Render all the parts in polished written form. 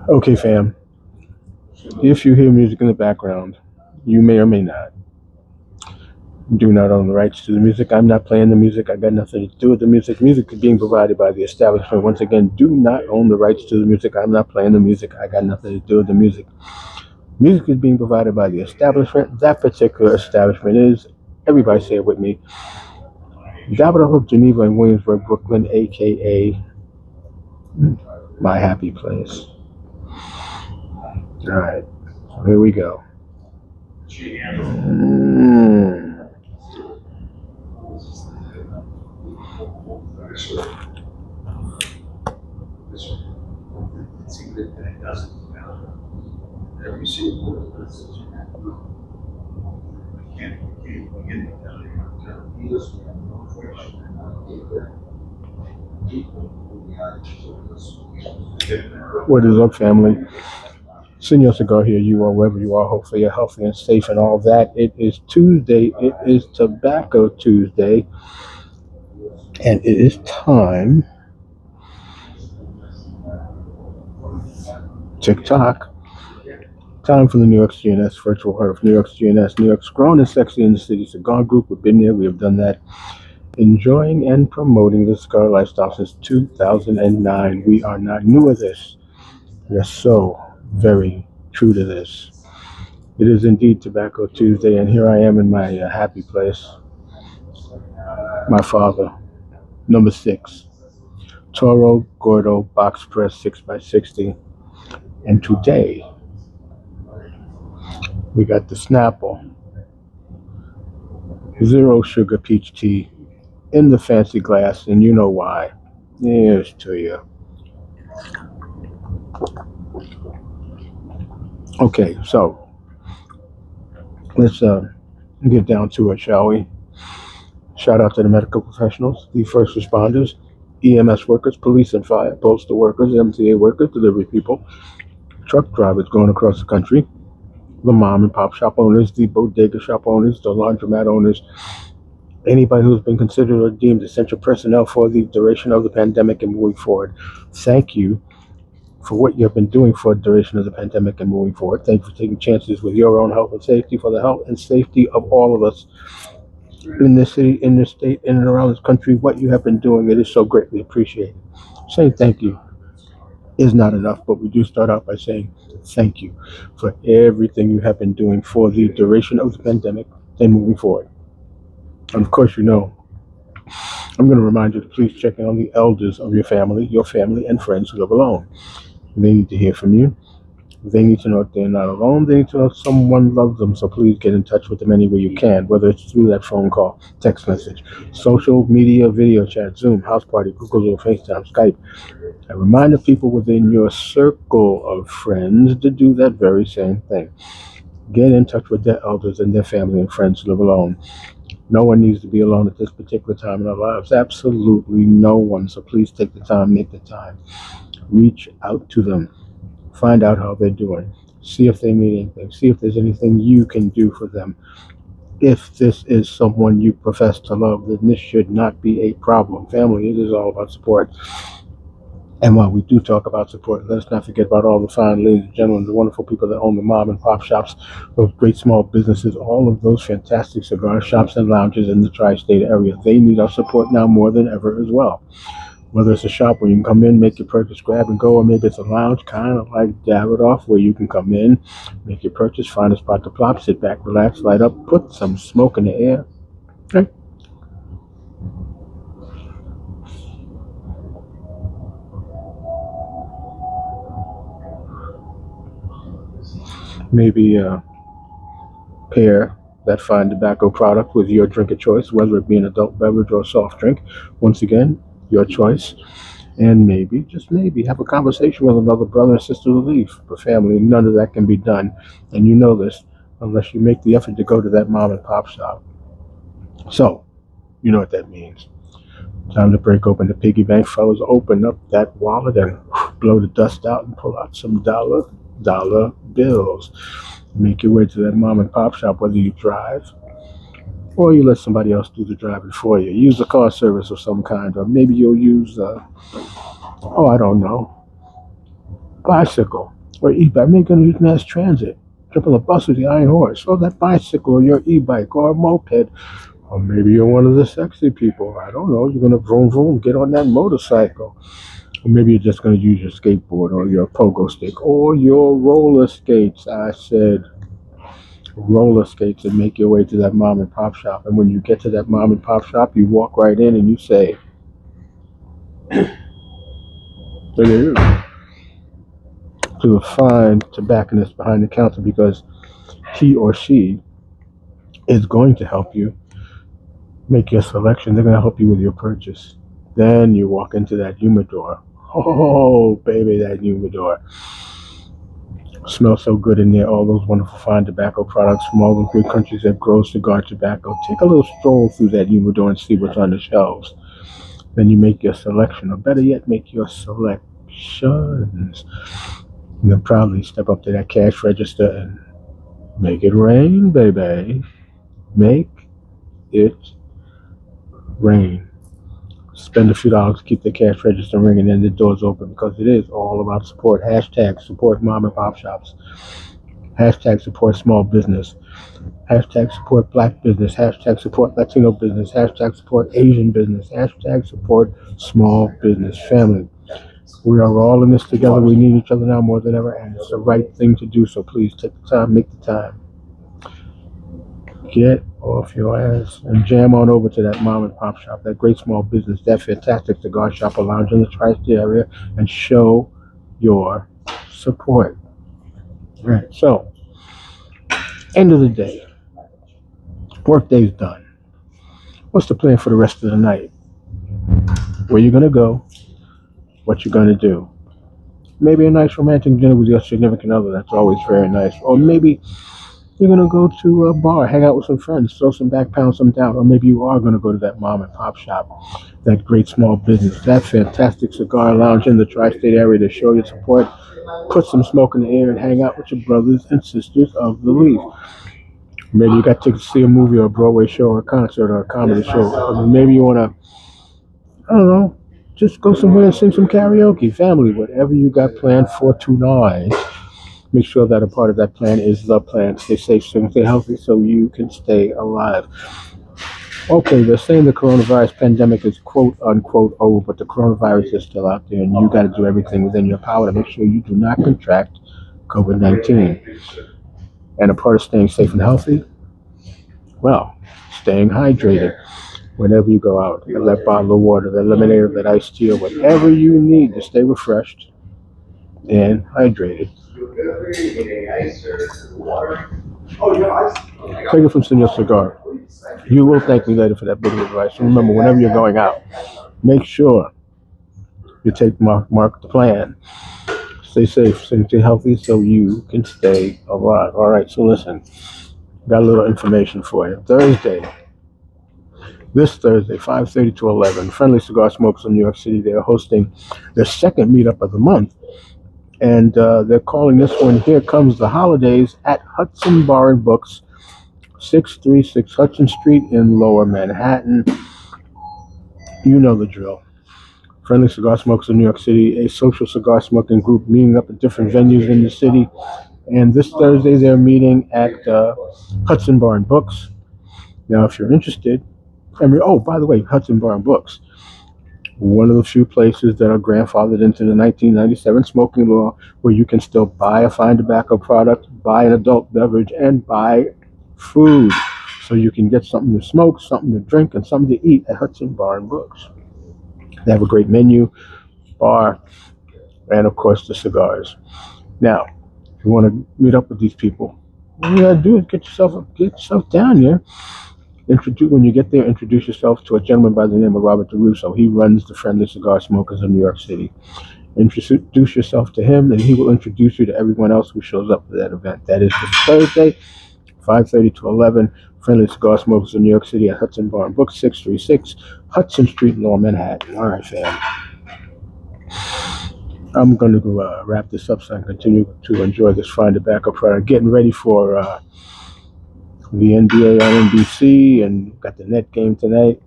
Okay, fam. If you hear music in the background, you may or may not. Do not own the rights to the music. I'm not playing the music. I got nothing to do with the music. Music is being provided by the establishment. Once again, do not own the rights to the music. I'm not playing the music. I got nothing to do with the music. Music is being provided by the establishment. That particular establishment is, everybody say it with me, Davidoff of Geneva and Williamsburg, Brooklyn, aka my happy place. All right, so here we go. What is up, family? Senor Cigar here, you are wherever you are. Hopefully you're healthy and safe and all that. It is Tuesday. It is Tobacco Tuesday. And it is time. TikTok. Time for the New York G&S Virtual Herf. New York's G&S. New York's grown and sexy in the city cigar group. We've been there. We have done that. Enjoying and promoting the cigar lifestyle since 2009. We are not new at this. We are so very true to this. It is indeed Tobacco Tuesday, and here I am in my happy place. My father, number 6, Toro Gordo Box Press 6x60. And today, we got the Snapple Zero Sugar Peach Tea in the fancy glass, and you know why. Here's to you. Okay, so let's get down to it, shall we? Shout out to the medical professionals, the first responders, EMS workers, police and fire, postal workers, MTA workers, delivery people, truck drivers going across the country, the mom and pop shop owners, the bodega shop owners, the laundromat owners, anybody who's been considered or deemed essential personnel for the duration of the pandemic and moving forward. Thank you for what you've been doing for the duration of the pandemic and moving forward. Thank you for taking chances with your own health and safety, for the health and safety of all of us in this city, in this state, in and around this country. What you have been doing, it is so greatly appreciated. Saying thank you is not enough, but we do start out by saying thank you for everything you have been doing for the duration of the pandemic and moving forward. And of course, you know, I'm going to remind you to please check in on the elders of your family and friends who live alone. They need to hear from you. They need to know that they're not alone. They need to know someone loves them. So please get in touch with them any way you can, whether it's through that phone call, text message, social media, video chat, Zoom, house party, Google, FaceTime, Skype. I remind the people within your circle of friends to do that very same thing. Get in touch with their elders and their family and friends who live alone. No one needs to be alone at this particular time in their lives. Absolutely no one. So please take the time, make the time. Reach out to them. Find out how they're doing. See if they need anything. See if there's anything you can do for them. If this is someone you profess to love, then this should not be a problem. Family, it is all about support. And while we do talk about support, let's not forget about all the fine ladies and gentlemen, the wonderful people that own the mom and pop shops, those great small businesses, all of those fantastic cigar shops and lounges in the tri-state area. They need our support now more than ever as well. Whether it's a shop where you can come in, make your purchase, grab and go, or maybe it's a lounge kind of like Davidoff where you can come in, make your purchase, find a spot to plop, sit back, relax, light up, put some smoke in the air. Okay. Maybe pair that fine tobacco product with your drink of choice, whether it be an adult beverage or a soft drink. Once again, your choice. And maybe, just maybe, have a conversation with another brother or sister to leave. For family, none of that can be done. And you know this unless you make the effort to go to that mom and pop shop. So, you know what that means. Time to break open the piggy bank, fellas. Open up that wallet and blow the dust out and pull out some dollar bills. Make your way to that mom and pop shop, whether you drive or you let somebody else do the driving for you. Use a car service of some kind, or maybe you'll use, I don't know, bicycle or e-bike. Maybe you're going to use mass transit. Jump on the bus with the Iron Horse, or that bicycle or your e-bike or a moped. Or maybe you're one of the sexy people. I don't know. You're going to vroom vroom, get on that motorcycle. Or maybe you're just going to use your skateboard or your pogo stick or your roller skates. I said roller skates, and make your way to that mom and pop shop. And when you get to that mom and pop shop, you walk right in and you say, hello, to the fine tobacconist behind the counter, because he or she is going to help you make your selection. They're going to help you with your purchase. Then you walk into that humidor. Oh, baby, that humidor smells so good in there. All those wonderful fine tobacco products from all the great countries that grow cigar tobacco. Take a little stroll through that humidor and see what's on the shelves. Then you make your selection, or better yet, make your selections. And then proudly step up to that cash register and make it rain, baby. Make it rain. Spend a few dollars to keep the cash register ringing and the doors open, because it is all about support. Hashtag support mom and pop shops. Hashtag support small business. Hashtag support black business. Hashtag support Latino business. Hashtag support Asian business. Hashtag support small business family. We are all in this together. We need each other now more than ever, and it's the right thing to do. So please take the time, make the time. Get off your ass and jam on over to that mom and pop shop, that great small business, that fantastic cigar shop or lounge in the tri-state area, and show your support. All right. So, end of the day, work day's done. What's the plan for the rest of the night? Where you gonna go? What you gonna do? Maybe a nice romantic dinner with your significant other. That's always very nice. Or maybe you're going to go to a bar, hang out with some friends, throw some back, pound some down. Or maybe you are going to go to that mom and pop shop, that great small business, that fantastic cigar lounge in the tri-state area to show your support. Put some smoke in the air and hang out with your brothers and sisters of the Leaf. Maybe you got tickets to see a movie or a Broadway show or a concert or a comedy show. Or maybe you want to, I don't know, just go somewhere and sing some karaoke. Family, whatever you got planned for tonight, make sure that a part of that plan is the plan. Stay safe, stay healthy, so you can stay alive. Okay, they're saying the coronavirus pandemic is quote unquote over, but the coronavirus is still out there, and you got to do everything within your power to make sure you do not contract COVID-19. And a part of staying safe and healthy, well, staying hydrated. Whenever you go out, that bottle of water, that lemonade, that iced tea, or whatever you need to stay refreshed and hydrated. Take it from Senor Cigar. You will thank me later for that bit of advice. And remember, whenever you're going out, make sure you take mark the plan. Stay safe, stay healthy, so you can stay alive. All right, so listen, got a little information for you. This Thursday, 5:30 to 11, Friendly Cigar Smokers in New York City, they're hosting their second meetup of the month. And they're calling this one Here Comes the Holidays at Hudson Bar and Books, 636 Hudson Street in Lower Manhattan. You know the drill. Friendly Cigar Smokers in New York City, a social cigar smoking group meeting up at different venues in the city. And this Thursday, they're meeting at Hudson Bar and Books. Now, if you're interested, by the way, Hudson Bar and Books, one of the few places that are grandfathered into the 1997 smoking law, where you can still buy a fine tobacco product, buy an adult beverage, and buy food. So you can get something to smoke, something to drink, and something to eat at Hudson Bar and Books. They have a great menu, bar, and of course the cigars. Now, if you want to meet up with these people, all you gotta do is get yourself down here. When you get there, introduce yourself to a gentleman by the name of Robert DeRusso. He runs the Friendly Cigar Smokers in New York City. Introduce yourself to him, and he will introduce you to everyone else who shows up for that event. That is this Thursday, 5:30 to 11, Friendly Cigar Smokers in New York City at Hudson Bar and Books, 636 Hudson Street in Lower Manhattan. All right, fam. I'm going to wrap this up so I can continue to enjoy this fine tobacco product. Getting ready for the NBA on NBC, and got the net game tonight.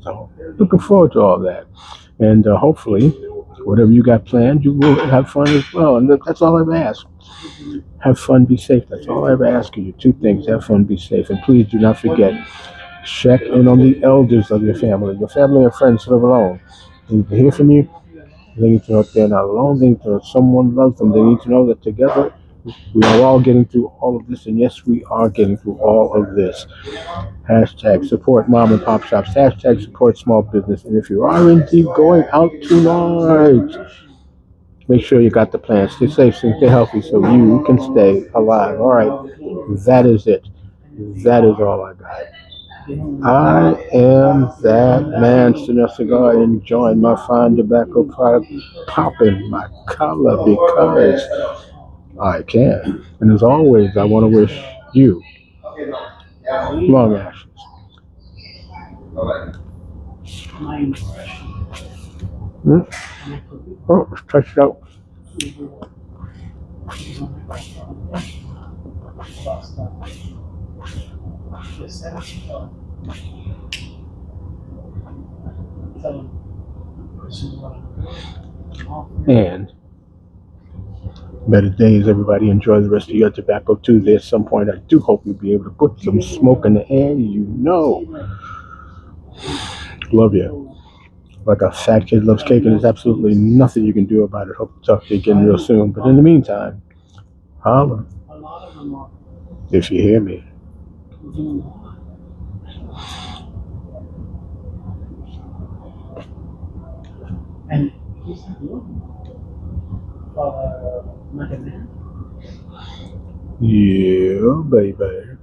So looking forward to all that. And hopefully Whatever you got planned, you will have fun as well. And that's all I've asked. Have fun, be safe. That's all I've asked you. Two things: have fun, be safe, and please do not forget. Check in on the elders of your family. Your family and friends live alone. They need to hear from you. They need to know that they're not alone. They need to know that someone loves them. They need to know that together we are all getting through all of this. And yes, we are getting through all of this. Hashtag support mom and pop shops. Hashtag support small business. And if you are indeed going out tonight, make sure you got the plan. Stay safe, stay healthy so you can stay alive. All right. That is it. That is all I got. I am that man, sitting a cigar, enjoying my fine tobacco product, popping my collar because I can. And as always, I want to wish you long ashes. Hmm? Oh, let's touch it out. And better days, everybody. Enjoy the rest of your tobacco Tuesday. At some point, I do hope you'll be able to put some smoke in the air. You know. Love you. Like a fat kid loves cake, and there's absolutely nothing you can do about it. Hope to talk to you again real soon. But in the meantime, holla if you hear me. Yeah, baby.